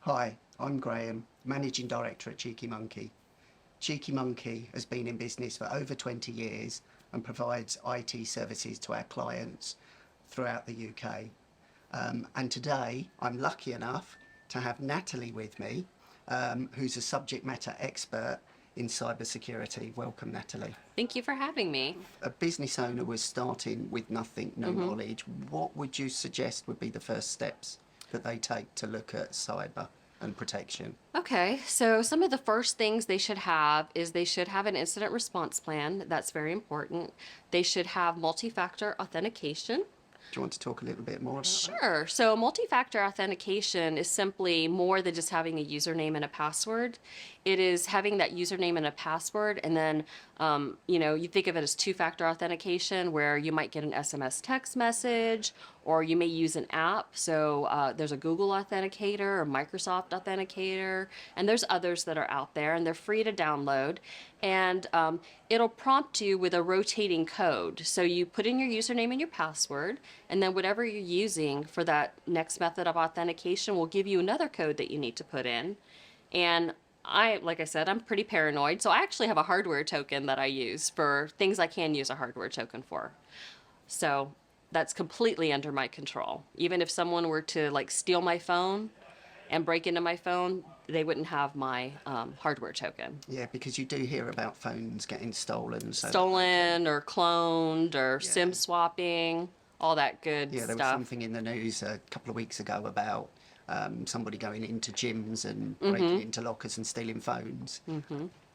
Hi, I'm Graham, Managing Director at Cheeky Monkey. Cheeky Monkey has been in business for over 20 years and provides IT services to our clients throughout the UK. And today I'm lucky enough to have Natalie with me, who's a subject matter expert in cybersecurity. Welcome, Natalie. Thank you for having me. A business owner was starting with nothing, no knowledge. What would you suggest would be the first steps that they take to look at cyber and protection? Okay, so some of the first things they should have is they should have an incident response plan. That's very important. They should have multi-factor authentication. Do you want to talk a little bit more about that? Sure. So multi-factor authentication is simply more than just having a username and a password. It is having that username and a password, and then you think of it as two-factor authentication, where you might get an SMS text message, or you may use an app. So there's a Google Authenticator or Microsoft Authenticator, and there's others that are out there, and they're free to download. And it'll prompt you with a rotating code. So you put in your username and your password, and then whatever you're using for that next method of authentication will give you another code that you need to put in. And like I said, I'm pretty paranoid, so I actually have a hardware token that I use for things I can use a hardware token for. So that's completely under my control. Even if someone were to steal my phone and break into my phone, they wouldn't have my hardware token. Yeah, because you do hear about phones getting stolen. Stolen or cloned or Yeah. SIM swapping, all that good Yeah, there was stuff. something in the news a couple of weeks ago about somebody going into gyms and breaking into lockers and stealing phones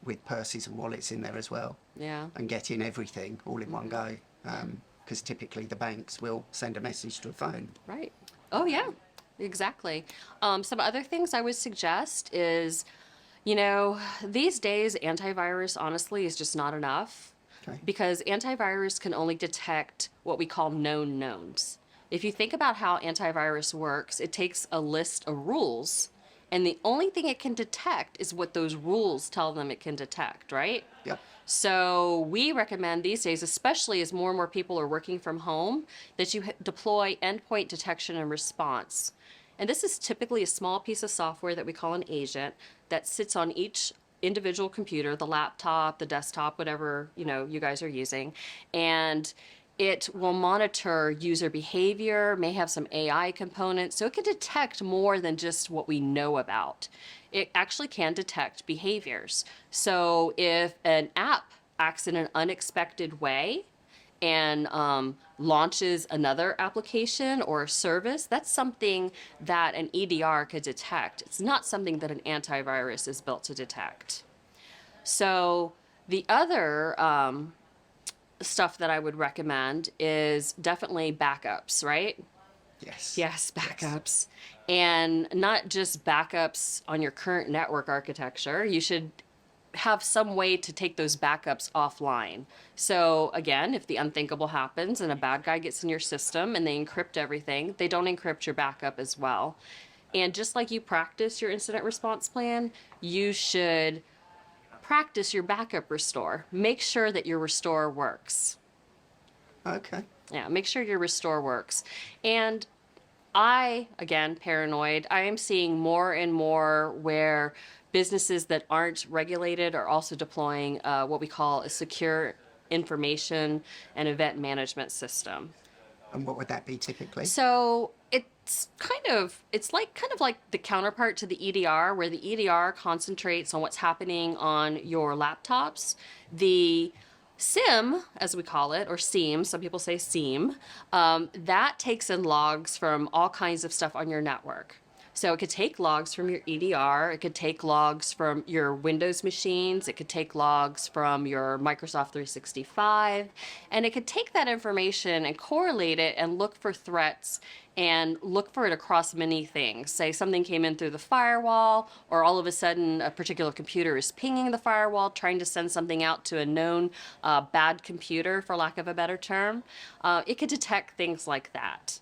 with purses and wallets in there as well, Yeah. and getting everything all in one go. Because typically the banks will send a message to a phone. Right. Oh, yeah, exactly. Some other things I would suggest is, these days antivirus honestly is just not enough, Okay. because antivirus can only detect what we call known knowns. If you think about how antivirus works, it takes a list of rules, and the only thing it can detect is what those rules tell them it can detect, right? Yep. So we recommend these days, especially as more and more people are working from home, that you deploy endpoint detection and response. And this is typically a small piece of software that we call an agent that sits on each individual computer, the laptop, the desktop, whatever, you guys are using. And it will monitor user behavior, may have some AI components, so it can detect more than just what we know about. It actually can detect behaviors. So if an app acts in an unexpected way and launches another application or service, that's something that an EDR could detect. It's not something that an antivirus is built to detect. So the other stuff that I would recommend is definitely backups, right? Yes. Yes, backups. And not just backups on your current network architecture. You should have some way to take those backups offline. So again, if the unthinkable happens and a bad guy gets in your system and they encrypt everything, they don't encrypt your backup as well. And just like you practice your incident response plan, you should practice your backup restore. Make sure that your restore works. Okay. Yeah, make sure your restore works. And again, paranoid, I am seeing more and more where businesses that aren't regulated are also deploying what we call a secure information and event management system. And what would that be typically? So it's kind of like the counterpart to the EDR, where the EDR concentrates on what's happening on your laptops. The SIEM, as we call it, or SIEM, some people say SIEM, that takes in logs from all kinds of stuff on your network. So it could take logs from your EDR, it could take logs from your Windows machines, it could take logs from your Microsoft 365, and it could take that information and correlate it and look for threats and look for it across many things. Say something came in through the firewall, or all of a sudden a particular computer is pinging the firewall, trying to send something out to a known bad computer, for lack of a better term. It could detect things like that.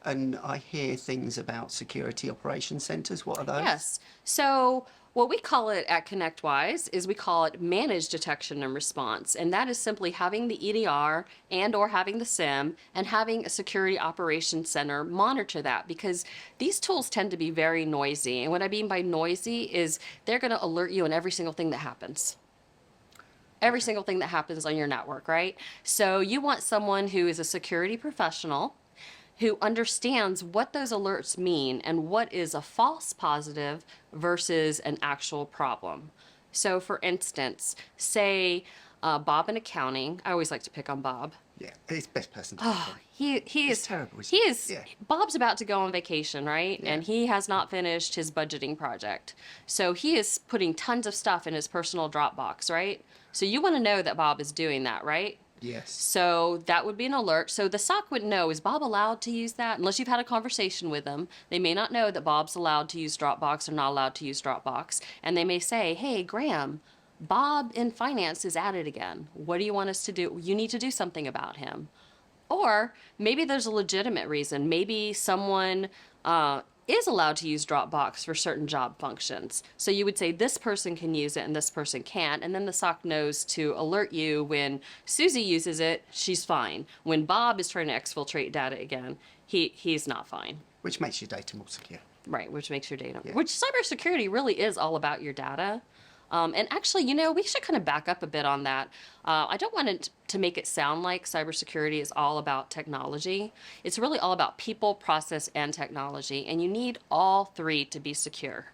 And I hear things about security operations centres. What are those? Yes. So What we call it at ConnectWise is we call it managed detection and response. And that is simply having the EDR and or having the SIM and having a security operations center monitor that, because these tools tend to be very noisy. And what I mean by noisy is they're going to alert you on every single thing that happens. Every single thing that happens on your network, right? So you want someone who is a security professional who understands what those alerts mean and what is a false positive versus an actual problem. So, for instance, say Bob in accounting. I always like to pick on Bob. Yeah, he's the best person to Oh, pick on. he It's is terrible, isn't he it? is Yeah. Bob's about to go on vacation, right? Yeah. And he has not finished his budgeting project. So he is putting tons of stuff in his personal Dropbox, right? So you want to know that Bob is doing that, right? Yes. So that would be an alert. So the SOC would know, is Bob allowed to use that? Unless you've had a conversation with them, they may not know that Bob's allowed to use Dropbox or not allowed to use Dropbox. And they may say, hey, Graham, Bob in finance is at it again. What do you want us to do? You need to do something about him. Or maybe there's a legitimate reason. Maybe someone is allowed to use Dropbox for certain job functions. So you would say this person can use it and this person can't. And then the SOC knows to alert you when Susie uses it, she's fine. When Bob is trying to exfiltrate data again, he's not fine. Which makes your data more secure. Right, which makes your data. Yeah. Which cybersecurity really is all about your data. And actually, we should kind of back up a bit on that. I don't want it to make it sound like cybersecurity is all about technology. It's really all about people, process, and technology. And you need all three to be secure.